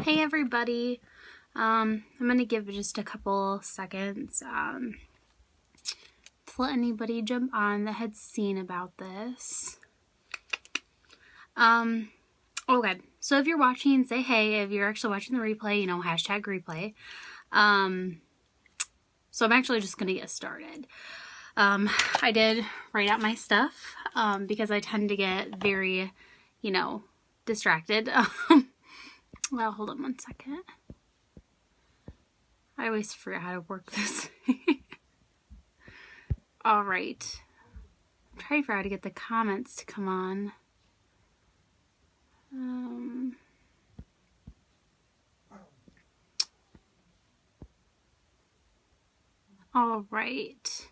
Hey everybody, I'm going to give just a couple seconds to let anybody jump on that had seen about this. Okay, so if you're watching, say hey. If you're actually watching the replay, hashtag replay. So I'm actually just going to get started. I did write out my stuff because I tend to get very, distracted. Well, hold on one second. I always forget how to work this. All right. I'm trying to figure out how to get the comments to come on. All right.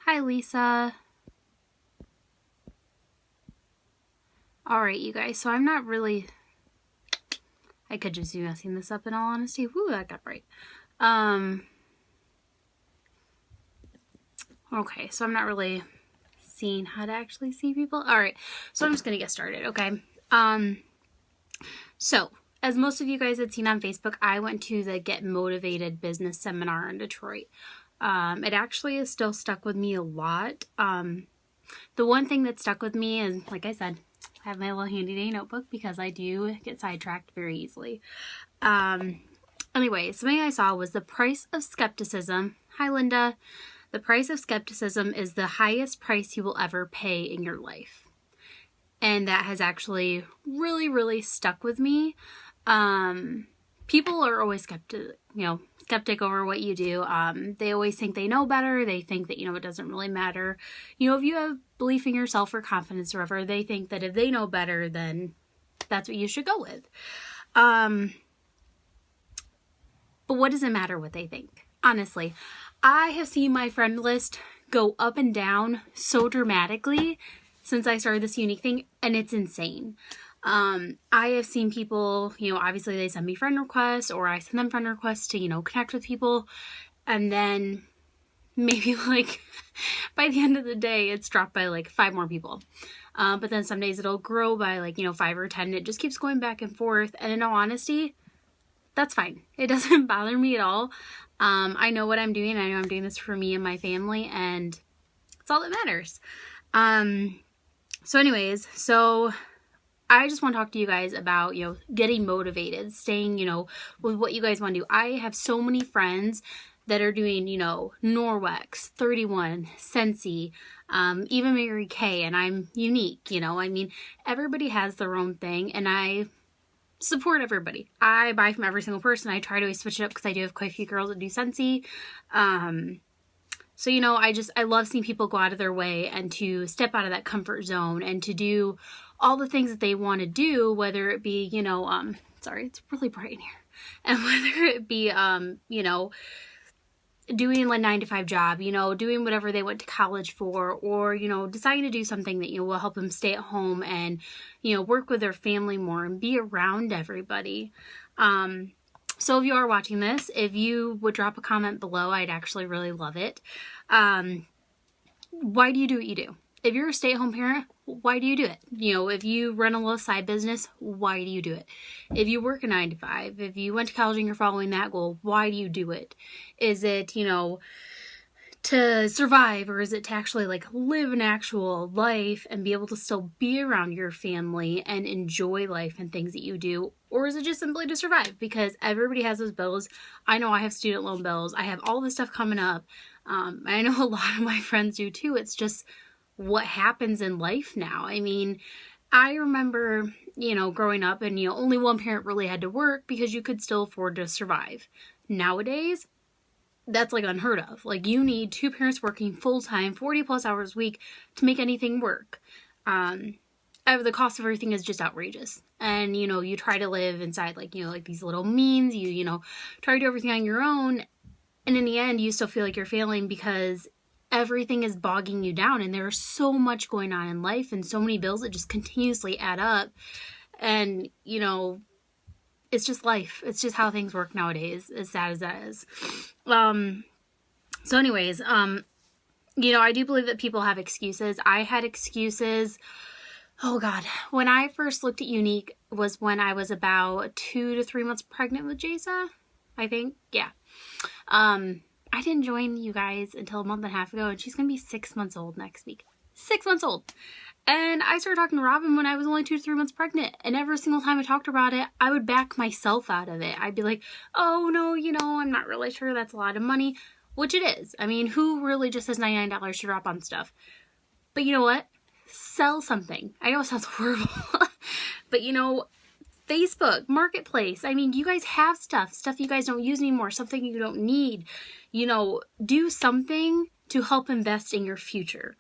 Hi, Lisa. All right, you guys. So I'm not really... I could just be messing this up in all honesty. Woo, that got right. Okay, so I'm not really seeing how to actually see people. All right, so I'm just going to get started, okay? So, as most of you guys had seen on Facebook, I went to the Get Motivated Business Seminar in Detroit. It actually is still stuck with me a lot. The one thing that stuck with me is, like I said, I have my little handy dandy notebook because I do get sidetracked very easily. Anyway, something I saw was the price of skepticism. Hi, Linda. The price of skepticism is the highest price you will ever pay in your life. And that has actually really, really stuck with me. People are always skeptic over what you do. They always think they know better. They think that, it doesn't really matter. If you have belief in yourself or confidence or whatever, they think that if they know better, then that's what you should go with. But what does it matter what they think? Honestly, I have seen my friend list go up and down so dramatically since I started this unique thing, and it's insane. I have seen people, obviously they send me friend requests or I send them friend requests to, connect with people. And then maybe by the end of the day, it's dropped by 5 more people. But then some days it'll grow by 5 or 10. It just keeps going back and forth. And in all honesty, that's fine. It doesn't bother me at all. I know what I'm doing. I know I'm doing this for me and my family, and it's all that matters. So I just want to talk to you guys about, getting motivated, staying, with what you guys want to do. I have so many friends that are doing, Norwex, 31, Scentsy, even Mary Kay, and I'm unique, everybody has their own thing, and I support everybody. I buy from every single person. I try to always switch it up because I do have quite a few girls that do Scentsy. So, I love seeing people go out of their way and to step out of that comfort zone and to do all the things that they want to do, whether it be, sorry, it's really bright in here. And whether it be, doing a 9-to-5 job, doing whatever they went to college for, or, deciding to do something that, will help them stay at home and, work with their family more and be around everybody. So if you are watching this, if you would drop a comment below, I'd actually really love it. Why do you do what you do? If you're a stay-at-home parent, why do you do it? If you run a little side business, why do you do it? If you work a 9-to-5, if you went to college and you're following that goal, why do you do it? Is it, to survive, or is it to actually live an actual life and be able to still be around your family and enjoy life and things that you do? Or is it just simply to survive? Because everybody has those bills. I know I have student loan bills. I have all this stuff coming up. I know a lot of my friends do too. It's just what happens in life now. I remember, growing up and, only one parent really had to work because you could still afford to survive. Nowadays, that's unheard of. You need 2 parents working full-time, 40 plus hours a week to make anything work. The cost of everything is just outrageous. And, you try to live inside these little means, you try to do everything on your own. And in the end, you still feel like you're failing because everything is bogging you down. And there's so much going on in life and so many bills that just continuously add up. And, it's just life. It's just how things work nowadays, as sad as that is. So anyways, I do believe that people have excuses. I had excuses Oh God. When I first looked at Younique was when I was about 2 to 3 months pregnant with Jasa, I think. Yeah. I didn't join you guys until a month and a half ago, and she's going to be 6 months old next week. 6 months old. And I started talking to Robin when I was only 2 to 3 months pregnant. And every single time I talked about it, I would back myself out of it. I'd be like, oh no, I'm not really sure that's a lot of money. Which it is. I mean, who really just has $99 to drop on stuff? But you know what? Sell something. I know it sounds horrible. But Facebook, Marketplace. I mean, you guys have stuff you guys don't use anymore, something you don't need. Do something to help invest in your future.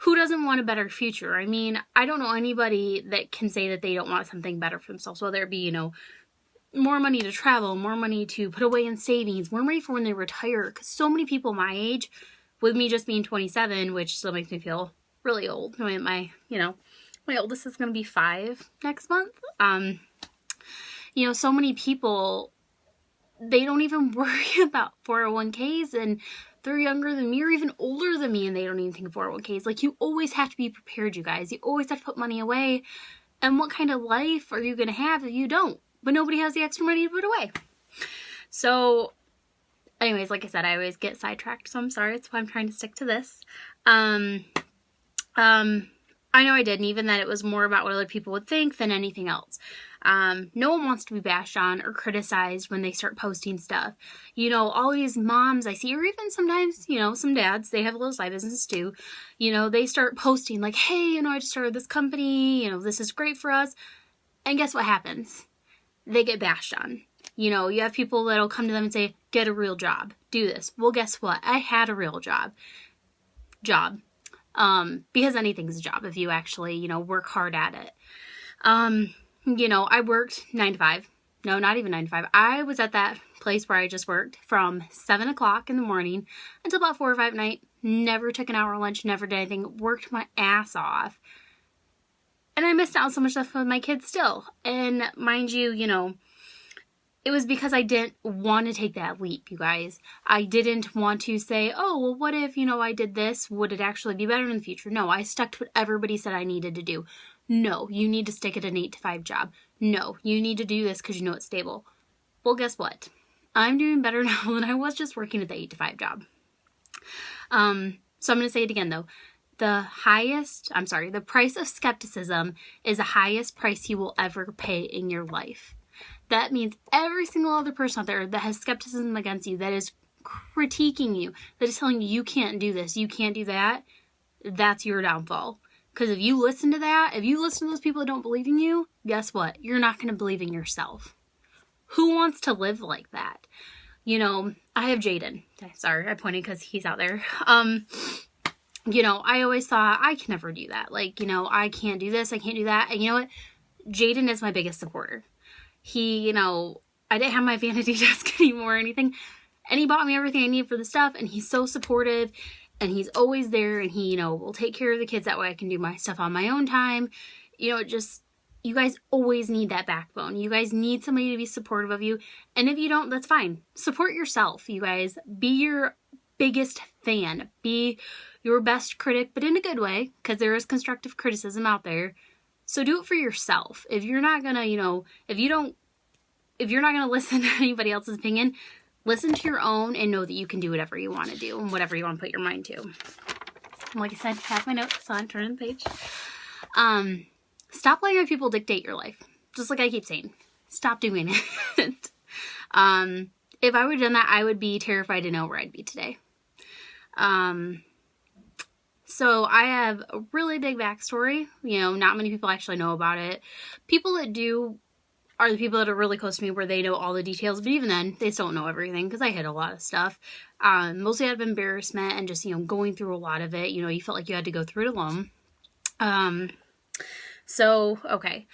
Who doesn't want a better future? I mean, I don't know anybody that can say that they don't want something better for themselves, whether it be, more money to travel, more money to put away in savings, more money for when they retire. Because so many people my age, with me just being 27, which still makes me feel really old. I mean, my oldest is going to be 5 next month. So many people, they don't even worry about 401ks, and they're younger than me or even older than me, and they don't even think of 401ks. Like, you always have to be prepared, you guys. You always have to put money away. And what kind of life are you going to have if you don't? But nobody has the extra money to put away. So, anyways, like I said, I always get sidetracked, so I'm sorry. That's why I'm trying to stick to this. I know I did, and even that it was more about what other people would think than anything else. No one wants to be bashed on or criticized when they start posting stuff. All these moms I see, or even sometimes, some dads, they have little side businesses too. They start posting like, hey, I just started this company, this is great for us. And guess what happens? They get bashed on. You have people that'll come to them and say, get a real job, do this. Well, guess what? I had a real job. Because anything's a job if you actually, work hard at it. I worked 9 to 5. No, not even 9 to 5. I was at that place where I just worked from 7 o'clock in the morning until about 4 or 5 at night. Never took an hour lunch, never did anything, worked my ass off. And I missed out on so much stuff with my kids still. And mind you, it was because I didn't want to take that leap, you guys. I didn't want to say, oh, well, what if, I did this? Would it actually be better in the future? No, I stuck to what everybody said I needed to do. No, you need to stick at an 8 to 5 job. No, you need to do this because it's stable. Well, guess what? I'm doing better now than I was just working at the 8 to 5 job. So I'm going to say it again, though. The price of skepticism is the highest price you will ever pay in your life. That means every single other person out there that has skepticism against you, that is critiquing you, that is telling you can't do this, you can't do that, that's your downfall. Because if you listen to that, if you listen to those people that don't believe in you, guess what? You're not going to believe in yourself. Who wants to live like that? I have Jaden. Sorry, I pointed because he's out there. I always thought, I can never do that. Like, I can't do this, I can't do that. And you know what? Jaden is my biggest supporter. He, I didn't have my vanity desk anymore or anything. And he bought me everything I need for the stuff. And he's so supportive. And he's always there. And he, will take care of the kids. That way I can do my stuff on my own time. You guys always need that backbone. You guys need somebody to be supportive of you. And if you don't, that's fine. Support yourself, you guys. Be your biggest fan. Be your best critic, but in a good way, because there is constructive criticism out there. So do it for yourself. If you're not gonna, if you're not gonna listen to anybody else's opinion, listen to your own and know that you can do whatever you want to do and whatever you want to put your mind to. Like I said, have my notes on, turn the page. Stop letting other people dictate your life. Just like I keep saying, stop doing it. If I would have done that, I would be terrified to know where I'd be today. So I have a really big backstory. Not many people actually know about it. People that do are the people that are really close to me where they know all the details. But even then, they still don't know everything because I hid a lot of stuff. Mostly out of embarrassment and just, going through a lot of it. You felt like you had to go through it alone. Okay.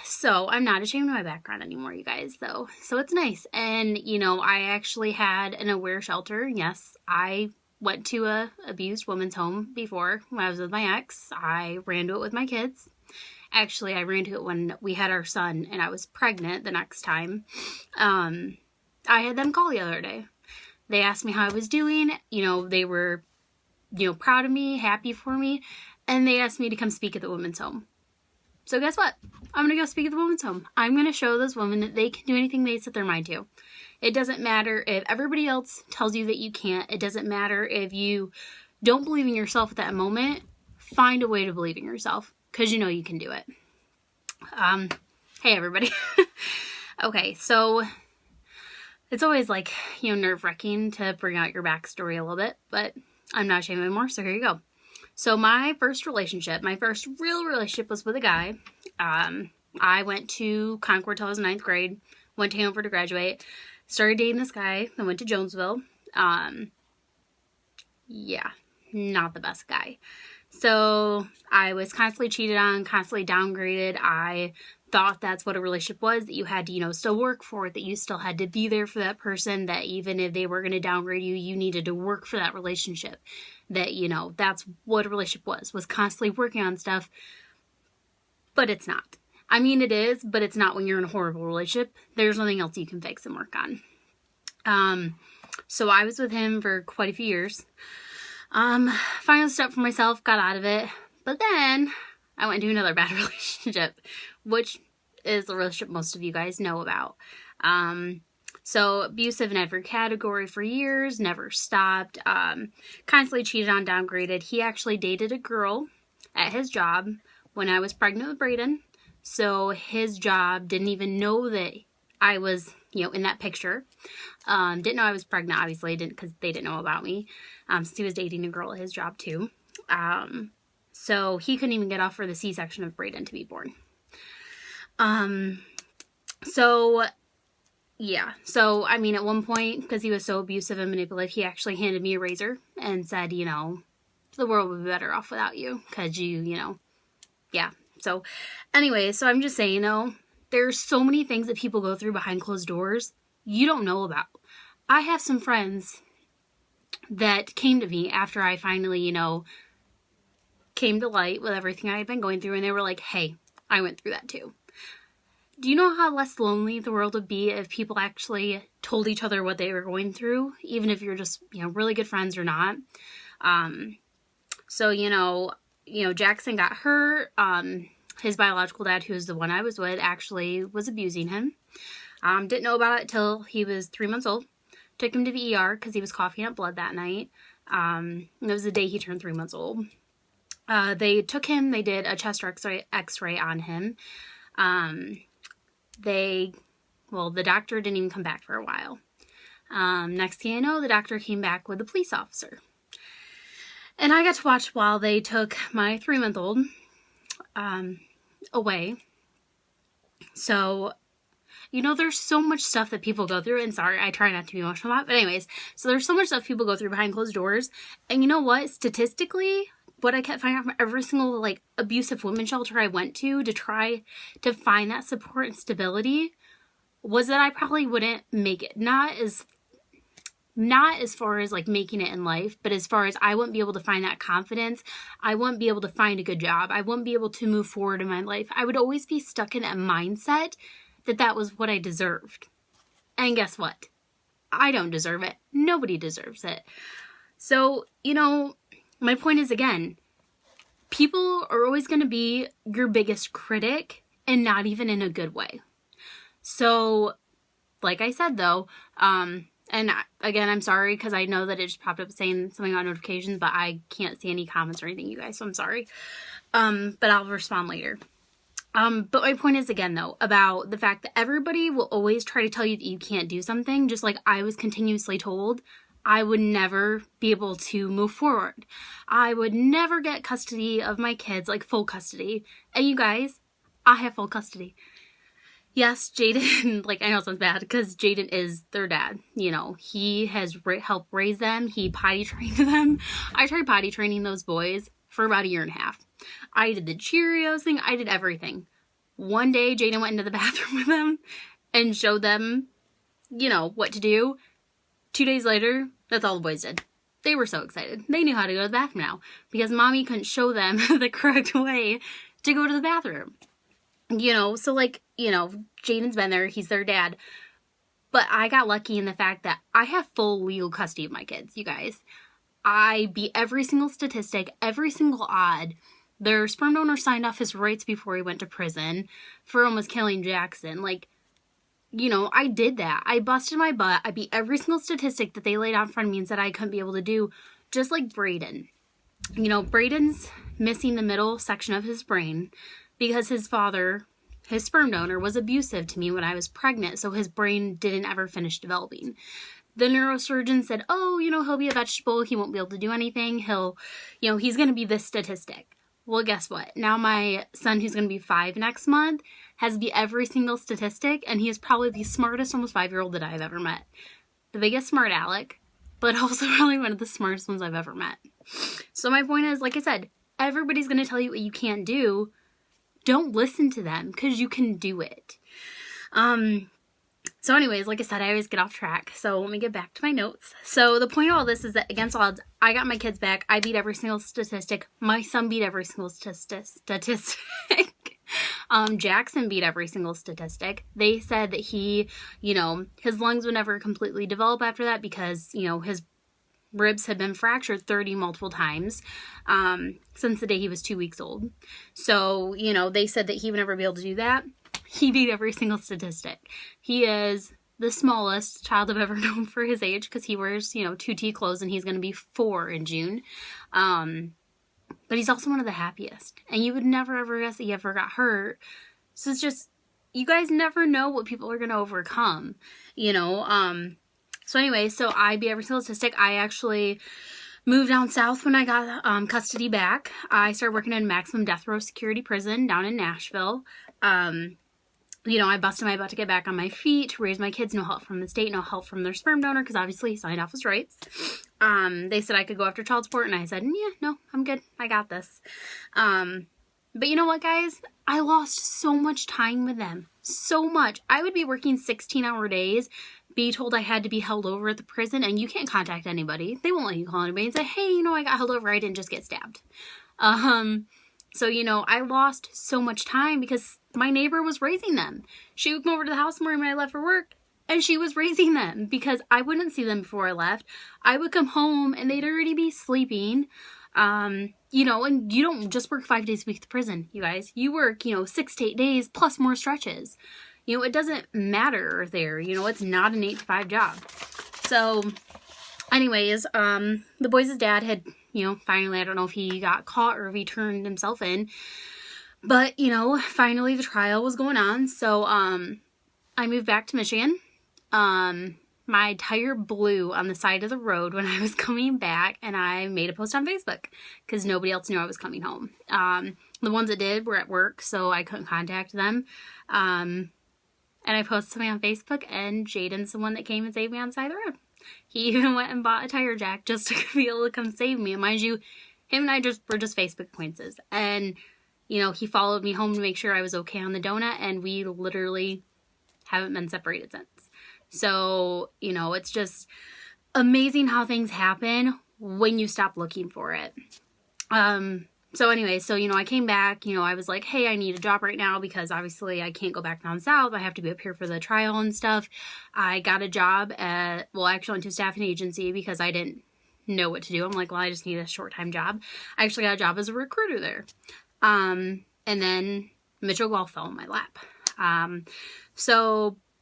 So I'm not ashamed of my background anymore, you guys, though. So it's nice. And, I actually had an aware shelter. Yes, I went to a abused woman's home before when I was with my ex. I ran to it with my kids. Actually, I ran to it when we had our son and I was pregnant the next time. I had them call the other day. They asked me how I was doing. They were, proud of me, happy for me. and they asked me to come speak at the women's home. So guess what? I'm going to go speak at the women's home. I'm going to show those women that they can do anything they set their mind to. It doesn't matter if everybody else tells you that you can't. It doesn't matter if you don't believe in yourself at that moment. Find a way to believe in yourself, because you know you can do it. Hey everybody. Okay, so it's always like, nerve-wracking to bring out your backstory a little bit, but I'm not ashamed anymore, so here you go. So my first real relationship was with a guy. I went to Concord till I was 9th grade, went to Hanover to graduate, started dating this guy, then went to Jonesville. Yeah, not the best guy. So I was constantly cheated on, constantly downgraded. I thought that's what a relationship was, that you had to, still work for it, that you still had to be there for that person, that even if they were going to downgrade you, you needed to work for that relationship. That, that's what a relationship was constantly working on stuff. But it's not. I mean, it is, but it's not when you're in a horrible relationship. There's nothing else you can fix and work on. So I was with him for quite a few years. Finally stood up for myself, got out of it. But then I went into another bad relationship, which is the relationship most of you guys know about. So abusive in every category for years, never stopped, constantly cheated on, downgraded. He actually dated a girl at his job when I was pregnant with Brayden. So his job didn't even know that I was, in that picture. Didn't know I was pregnant, obviously, because they didn't know about me. Since he was dating a girl at his job too. So he couldn't even get off for the C-section of Brayden to be born. So I mean, at one point, because he was so abusive and manipulative, he actually handed me a razor and said, the world would be better off without you, because yeah. So anyway, so I'm just saying, there's so many things that people go through behind closed doors you don't know about. I have some friends that came to me after I finally, came to light with everything I had been going through, and they were like, hey, I went through that too. Do you know how less lonely the world would be if people actually told each other what they were going through, even if you're just, really good friends or not? So, Jackson got hurt. His biological dad, who was the one I was with, actually was abusing him. Didn't know about it till he was 3 months old. Took him to the ER because he was coughing up blood that night. It was the day he turned 3 months old. They took him, they did a chest x-ray on him. The doctor didn't even come back for a while. Next thing I know, the doctor came back with a police officer. And I got to watch while they took my 3-month-old away. So, there's so much stuff that people go through, and sorry, I try not to be emotional about it, but anyways, so there's so much stuff people go through behind closed doors, and you know what? Statistically, what I kept finding out from every single, abusive women's shelter I went to try to find that support and stability was that I probably wouldn't make it. Not as far as, making it in life, but as far as I wouldn't be able to find that confidence. I wouldn't be able to find a good job. I wouldn't be able to move forward in my life. I would always be stuck in that mindset that was what I deserved. And guess what? I don't deserve it. Nobody deserves it. So, my point is, again, people are always going to be your biggest critic, and not even in a good way. So, like I said, though, and again, I'm sorry, because I know that it just popped up saying something on notifications, but I can't see any comments or anything, you guys, so I'm sorry. But I'll respond later. But my point is, again, though, about the fact that everybody will always try to tell you that you can't do something, just like I was continuously told. I would never be able to move forward. I would never get custody of my kids, full custody. And you guys, I have full custody. Yes, Jaden, I know it sounds bad, because Jaden is their dad. He has helped raise them. He potty trained them. I tried potty training those boys for about 1.5 years. I did the Cheerios thing. I did everything. One day, Jaden went into the bathroom with them and showed them, what to do. 2 days later, that's all the boys did. They were so excited. They knew how to go to the bathroom now, because mommy couldn't show them the correct way to go to the bathroom. So Jaden's been there. He's their dad. But I got lucky in the fact that I have full legal custody of my kids, you guys. I beat every single statistic, every single odd. Their sperm donor signed off his rights before he went to prison for almost killing Jackson. Like, you know, I did that. I busted my butt. I beat every single statistic that they laid out in front of me and said I couldn't be able to do, just like Braden. You know, Braden's missing the middle section of his brain because his father, his sperm donor, was abusive to me when I was pregnant, so his brain didn't ever finish developing. The neurosurgeon said, oh, you know, he'll be a vegetable. He won't be able to do anything. He's going to be this statistic. Well, guess what? Now my son, who's going to be 5 next month, has beat every single statistic, and he is probably the smartest almost 5-year-old that I've ever met. The biggest smart aleck, but also probably one of the smartest ones I've ever met. So my point is, like I said, everybody's going to tell you what you can't do. Don't listen to them, because you can do it. So anyways, like I said, I always get off track. So let me get back to my notes. So the point of all this is that against all odds, I got my kids back. I beat every single statistic. My son beat every single statistic. Jackson beat every single statistic. They said that he, you know, his lungs would never completely develop after that because, you know, his ribs had been fractured 30 multiple times since the day he was 2 weeks old. So, you know, they said that he would never be able to do that. He beat every single statistic. He is the smallest child I've ever known for his age because he wears, you know, 2T clothes and he's going to be 4 in June. But he's also one of the happiest. And you would never ever guess that he ever got hurt. So it's just, you guys never know what people are going to overcome, you know. So anyway, so I beat every single statistic. I actually moved down south when I got custody back. I started working in maximum death row security prison down in Nashville. You know, I busted my butt to get back on my feet, to raise my kids, no help from the state, no help from their sperm donor, because obviously he signed off his rights. They said I could go after child support, and I said, yeah, no, I'm good. I got this. But you know what, guys? I lost so much time with them. So much. I would be working 16-hour days, be told I had to be held over at the prison, and you can't contact anybody. They won't let you call anybody and say, hey, you know, I got held over. I didn't just get stabbed. So, you know, I lost so much time because my neighbor was raising them. She would come over to the house more when I left for work, and she was raising them because I wouldn't see them before I left. I would come home and they'd already be sleeping. You know, and you don't just work 5 days a week at the prison, you guys. You work, you know, 6 to 8 days plus more stretches. You know, it doesn't matter there. You know, it's not an 8 to 5 job. So, anyways, the boys' dad had, you know, finally, I don't know if he got caught or if he turned himself in. But, you know, finally the trial was going on. So, I moved back to Michigan. My tire blew on the side of the road when I was coming back, and I made a post on Facebook because nobody else knew I was coming home. The ones that did were at work, so I couldn't contact them. And I posted something on Facebook, and Jaden's the one that came and saved me on the side of the road. He even went and bought a tire jack just to be able to come save me. And mind you, him and I were just Facebook acquaintances. And, you know, he followed me home to make sure I was okay on the donut, and we literally haven't been separated since. So, you know, it's just amazing how things happen when you stop looking for it. So anyway, so, you know, I came back, you know, I was like, hey, I need a job right now because obviously I can't go back down south. I have to be up here for the trial and stuff. I got a job at, well, I actually went to a staffing agency because I didn't know what to do. I'm like, well, I just need a short-time job. I actually got a job as a recruiter there. And then Mitchell Golf fell in my lap.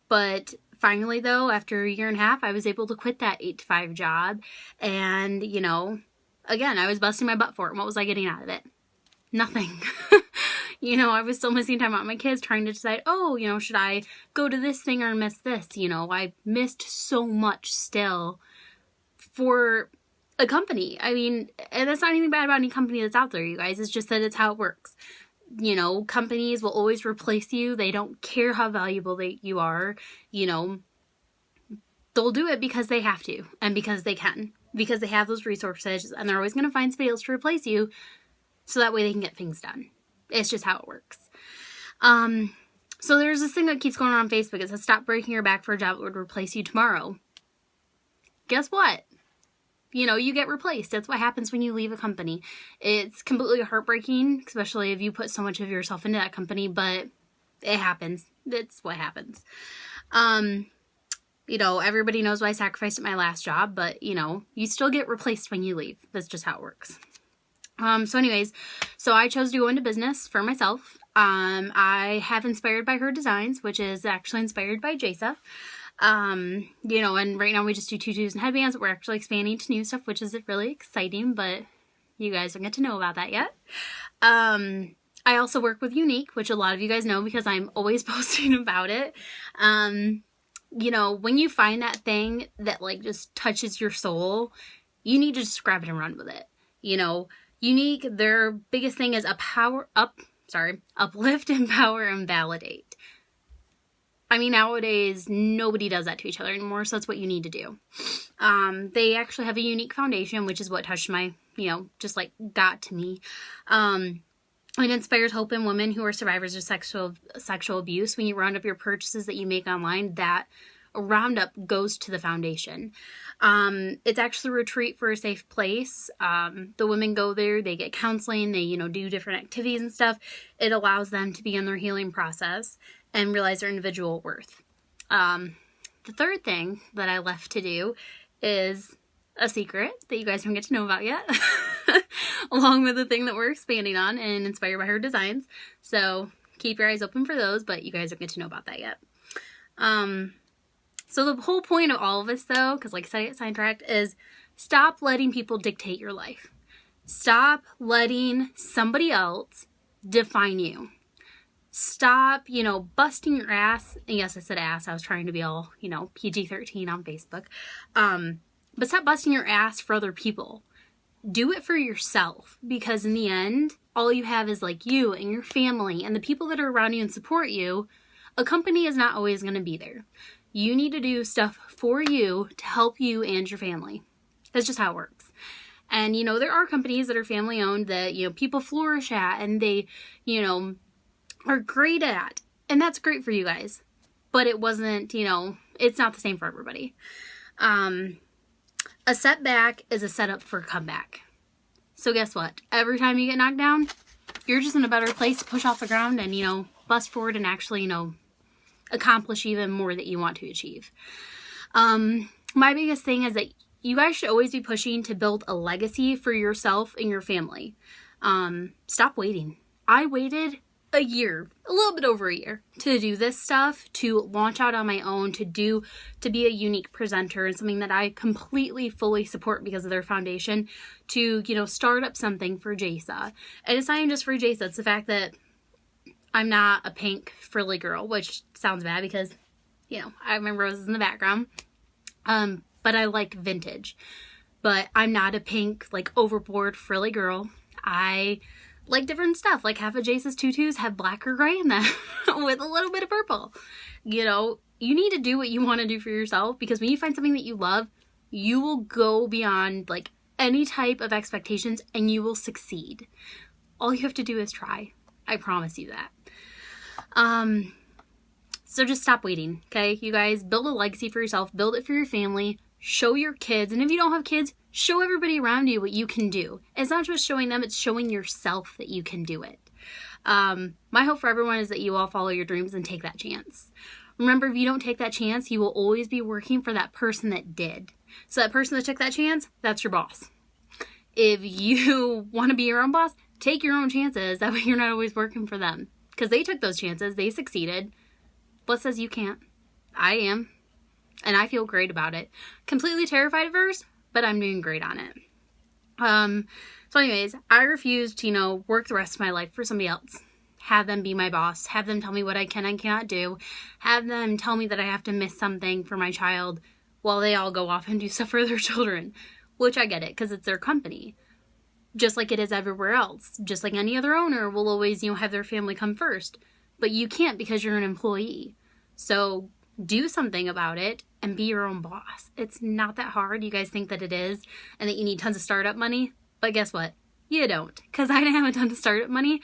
But finally, though, after a year and a half, I was able to quit that 8 to 5 job. And, you know, again, I was busting my butt for it. What was I getting out of it? Nothing. You know, I was still missing time out with my kids, trying to decide, oh, you know, should I go to this thing or miss this? You know, I missed so much still for a company. I mean, and that's not anything bad about any company that's out there, you guys. It's just that it's how it works. You know, companies will always replace you. They don't care how valuable you are. You know, they'll do it because they have to and because they can. Because they have those resources, and they're always going to find somebody else to replace you so that way they can get things done. It's just how it works. So there's this thing that keeps going on Facebook. It says, stop breaking your back for a job that would replace you tomorrow. Guess what? You know, you get replaced. That's what happens when you leave a company. It's completely heartbreaking, especially if you put so much of yourself into that company, but it happens. That's what happens. You know, everybody knows what I sacrificed at my last job, but, you know, you still get replaced when you leave. That's just how it works. So anyways, so I chose to go into business for myself. I have Inspired by Her Designs, which is actually inspired by Jasa. You know, and right now we just do tutus and headbands. We're actually expanding to new stuff, which is really exciting, but you guys don't get to know about that yet. I also work with Younique, which a lot of you guys know because I'm always posting about it. You know, when you find that thing that like just touches your soul, you need to just grab it and run with it. You know, Younique, their biggest thing is uplift, empower, and validate. I mean, nowadays, nobody does that to each other anymore, so that's what you need to do. They actually have a Younique foundation, which is what touched my, you know, just like got to me. It inspires hope in women who are survivors of sexual abuse. When you round up your purchases that you make online, that roundup goes to the foundation. It's actually a retreat for a safe place. The women go there, they get counseling, they, you know, do different activities and stuff. It allows them to begin their healing process and realize their individual worth. The third thing that I left to do is a secret that you guys don't get to know about yet, along with the thing that we're expanding on and Inspired by Her Designs. So keep your eyes open for those, but you guys don't get to know about that yet. So the whole point of all of this, though, because like I said, I get sidetracked, is stop letting people dictate your life. Stop letting somebody else define you. Stop, you know, busting your ass. And yes, I said ass. I was trying to be all, you know, PG-13 on Facebook. But stop busting your ass for other people. Do it for yourself, because in the end, all you have is like you and your family and the people that are around you and support you. A company is not always going to be there. You need to do stuff for you to help you and your family. That's just how it works. And, you know, there are companies that are family owned that, you know, people flourish at and they, you know, are great at. And that's great for you guys. But it wasn't, you know, it's not the same for everybody. A setback is a setup for a comeback. So guess what? Every time you get knocked down, you're just in a better place to push off the ground and, you know, bust forward and actually, you know, accomplish even more that you want to achieve. My biggest thing is that you guys should always be pushing to build a legacy for yourself and your family. Stop waiting. I waited a year, a little bit over a year, to do this stuff, to launch out on my own, to be a Younique presenter, and something that I completely, fully support because of their foundation, to, you know, start up something for Jasa. And it's not even just for Jasa, it's the fact that I'm not a pink frilly girl, which sounds bad because, you know, I have my roses in the background. But I like vintage. But I'm not a pink, like, overboard frilly girl. I like different stuff. Like, half of Jasa's tutus have black or gray in them with a little bit of purple. You know, you need to do what you want to do for yourself, because when you find something that you love, you will go beyond, like, any type of expectations and you will succeed. All you have to do is try. I promise you that. So just stop waiting, okay? You guys, build a legacy for yourself, build it for your family, show your kids, and if you don't have kids, show everybody around you what you can do. It's not just showing them, it's showing yourself that you can do it. My hope for everyone is that you all follow your dreams and take that chance. Remember, if you don't take that chance, you will always be working for that person that did. So that person that took that chance, that's your boss. If you want to be your own boss, take your own chances. That way you're not always working for them. Because they took those chances. They succeeded. What says you can't? I am. And I feel great about it. Completely terrified at first, but I'm doing great on it. So anyways, I refuse to, you know, work the rest of my life for somebody else. Have them be my boss. Have them tell me what I can and cannot do. Have them tell me that I have to miss something for my child while they all go off and do stuff for their children. Which I get it, because it's their company. Just like it is everywhere else. Just like any other owner will always, you know, have their family come first. But you can't because you're an employee. So do something about it and be your own boss. It's not that hard. You guys think that it is and that you need tons of startup money. But guess what? You don't. Because I didn't have a ton of startup money.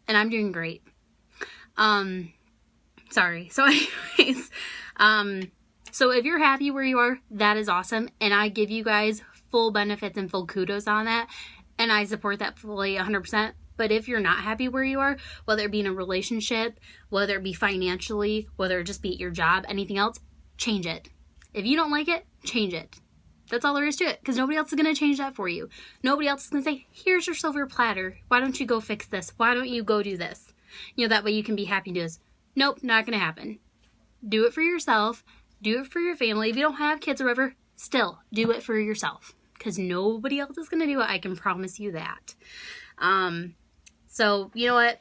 And I'm doing great. Sorry. So anyways, so if you're happy where you are, that is awesome. And I give you guys full benefits and full kudos on that. And I support that fully 100%. But if you're not happy where you are, whether it be in a relationship, whether it be financially, whether it just be at your job, anything else, change it. If you don't like it, change it. That's all there is to it, because nobody else is going to change that for you. Nobody else is going to say, here's your silver platter. Why don't you go fix this? Why don't you go do this? That way you can be happy and do this. Nope, not going to happen. Do it for yourself. Do it for your family. If you don't have kids or whatever, still do it for yourself, because nobody else is going to do it. I can promise you that. So, you know what?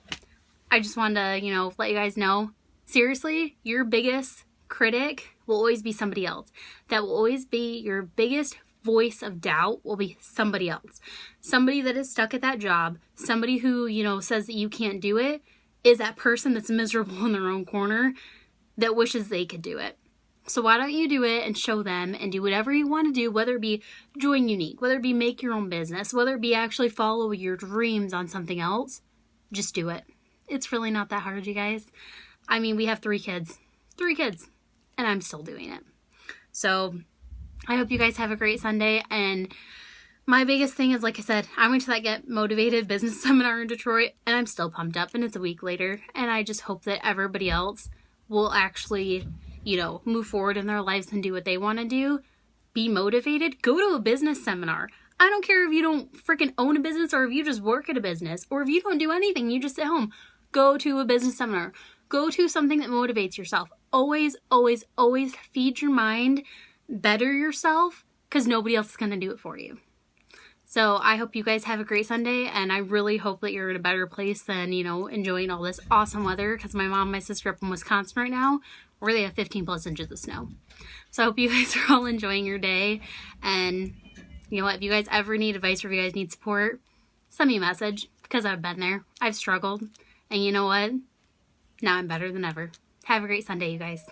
I just wanted to, let you guys know, seriously, your biggest critic will always be somebody else. That will always be your biggest voice of doubt, will be somebody else. Somebody that is stuck at that job, somebody who, says that you can't do it, is that person that's miserable in their own corner that wishes they could do it. So why don't you do it and show them and do whatever you want to do, whether it be join Younique, whether it be make your own business, whether it be actually follow your dreams on something else, just do it. It's really not that hard, you guys. I mean, we have 3 kids, and I'm still doing it. So I hope you guys have a great Sunday. And my biggest thing is, like I said, I went to that Get Motivated business seminar in Detroit, and I'm still pumped up, and it's a week later. And I just hope that everybody else will actually, move forward in their lives and do what they want to do. Be motivated. Go to a business seminar. I don't care if you don't freaking own a business, or if you just work at a business, or if you don't do anything, you just sit home. Go to a business seminar. Go to something that motivates yourself. Always, always, always feed your mind. Better yourself, because nobody else is going to do it for you. So I hope you guys have a great Sunday, and I really hope that you're in a better place than, enjoying all this awesome weather, because my mom and my sister up in Wisconsin right now, where they have 15 plus inches of snow. So I hope you guys are all enjoying your day, and you know what, if you guys ever need advice or if you guys need support, send me a message, because I've been there. I've struggled, and you know what? Now I'm better than ever. Have a great Sunday, you guys.